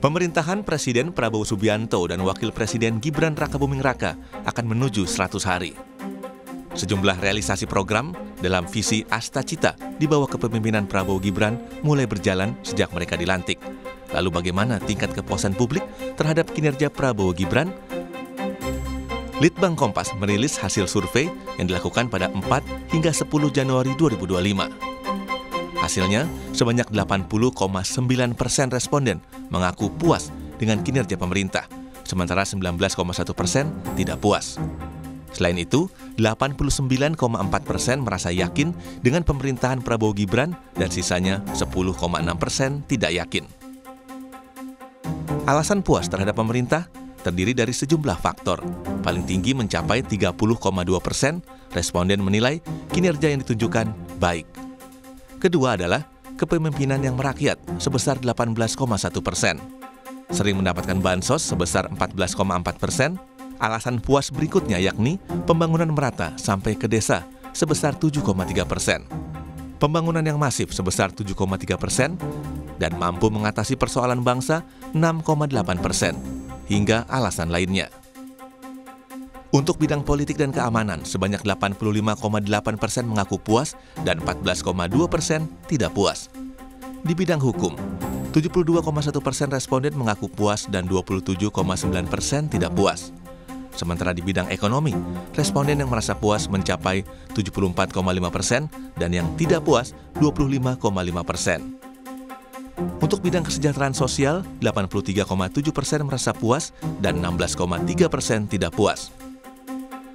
Pemerintahan Presiden Prabowo Subianto dan Wakil Presiden Gibran Rakabuming Raka akan menuju 100 hari. Sejumlah realisasi program dalam visi Asta Cita di bawah kepemimpinan Prabowo Gibran mulai berjalan sejak mereka dilantik. Lalu bagaimana tingkat kepuasan publik terhadap kinerja Prabowo Gibran? Litbang Kompas merilis hasil survei yang dilakukan pada 4 hingga 10 Januari 2025. Hasilnya, sebanyak 80,9% responden mengaku puas dengan kinerja pemerintah, sementara 19,1% tidak puas. Selain itu, 89,4% merasa yakin dengan pemerintahan Prabowo Gibran dan sisanya 10,6% tidak yakin. Alasan puas terhadap pemerintah terdiri dari sejumlah faktor. Paling tinggi mencapai 30,2%, responden menilai kinerja yang ditunjukkan baik. Kedua adalah kepemimpinan yang merakyat sebesar 18,1%. Sering mendapatkan bansos sebesar 14,4%. Alasan puas berikutnya yakni pembangunan merata sampai ke desa sebesar 7,3%. Pembangunan yang masif sebesar 7,3% dan mampu mengatasi persoalan bangsa 6,8%, hingga alasan lainnya. Untuk bidang politik dan keamanan, sebanyak 85,8% mengaku puas dan 14,2% tidak puas. Di bidang hukum, 72,1% responden mengaku puas dan 27,9% tidak puas. Sementara di bidang ekonomi, responden yang merasa puas mencapai 74,5% dan yang tidak puas 25,5%. Untuk bidang kesejahteraan sosial, 83,7% merasa puas dan 16,3% tidak puas.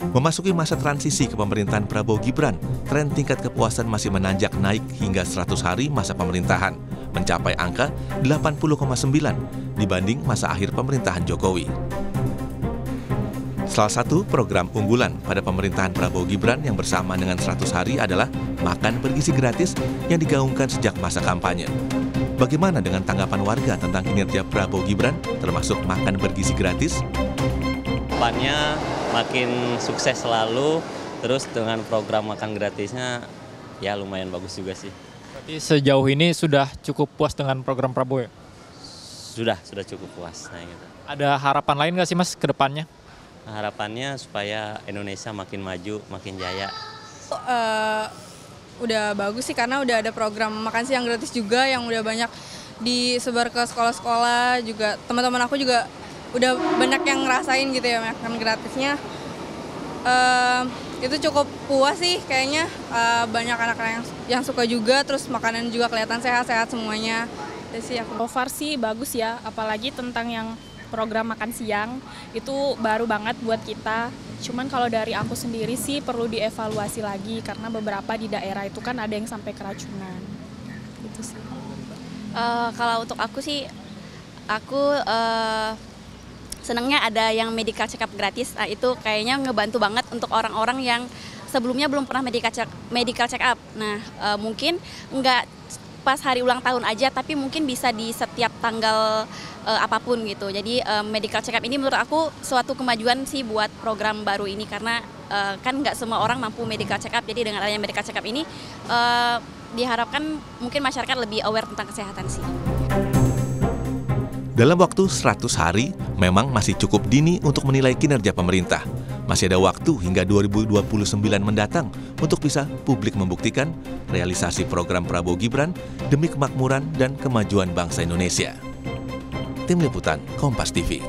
Memasuki masa transisi kepemerintahan Prabowo Gibran, tren tingkat kepuasan masih menanjak naik hingga 100 hari masa pemerintahan, mencapai angka 80,9 dibanding masa akhir pemerintahan Jokowi. Salah satu program unggulan pada pemerintahan Prabowo Gibran yang bersama dengan 100 hari adalah makan bergizi gratis yang digaungkan sejak masa kampanye. Bagaimana dengan tanggapan warga tentang kinerja Prabowo Gibran, termasuk makan bergizi gratis? Depannya makin sukses selalu, terus dengan program makan gratisnya ya lumayan bagus juga sih. Berarti sejauh ini sudah cukup puas dengan program Prabowo ya? Sudah cukup puas. Nah, gitu. Ada harapan lain nggak sih Mas ke depannya? Nah, harapannya supaya Indonesia makin maju, makin jaya. Udah bagus sih karena udah ada program makan siang gratis juga yang udah banyak disebar ke sekolah-sekolah juga. Teman-teman aku juga udah banyak yang ngerasain gitu ya makan gratisnya. Itu cukup puas sih kayaknya, banyak anak-anak yang suka juga, terus makanan juga kelihatan sehat-sehat semuanya. Jadi sih aku. So far sih bagus ya, apalagi tentang yang program makan siang itu baru banget buat kita. Cuman kalau dari aku sendiri sih perlu dievaluasi lagi karena beberapa di daerah itu kan ada yang sampai keracunan. Gitu sih. Kalau untuk aku sih, aku senangnya ada yang medical check up gratis. Nah, itu kayaknya ngebantu banget untuk orang-orang yang sebelumnya belum pernah medical check up. Nah, mungkin nggak pas hari ulang tahun aja, tapi mungkin bisa di setiap tanggal apapun gitu. Jadi medical check up ini menurut aku suatu kemajuan sih buat program baru ini karena kan nggak semua orang mampu medical check up. Jadi dengan adanya medical check up ini diharapkan mungkin masyarakat lebih aware tentang kesehatan sih. Dalam waktu 100 hari, memang masih cukup dini untuk menilai kinerja pemerintah. Masih ada waktu hingga 2029 mendatang untuk bisa publik membuktikan realisasi program Prabowo Gibran demi kemakmuran dan kemajuan bangsa Indonesia. Tim Liputan Kompas TV.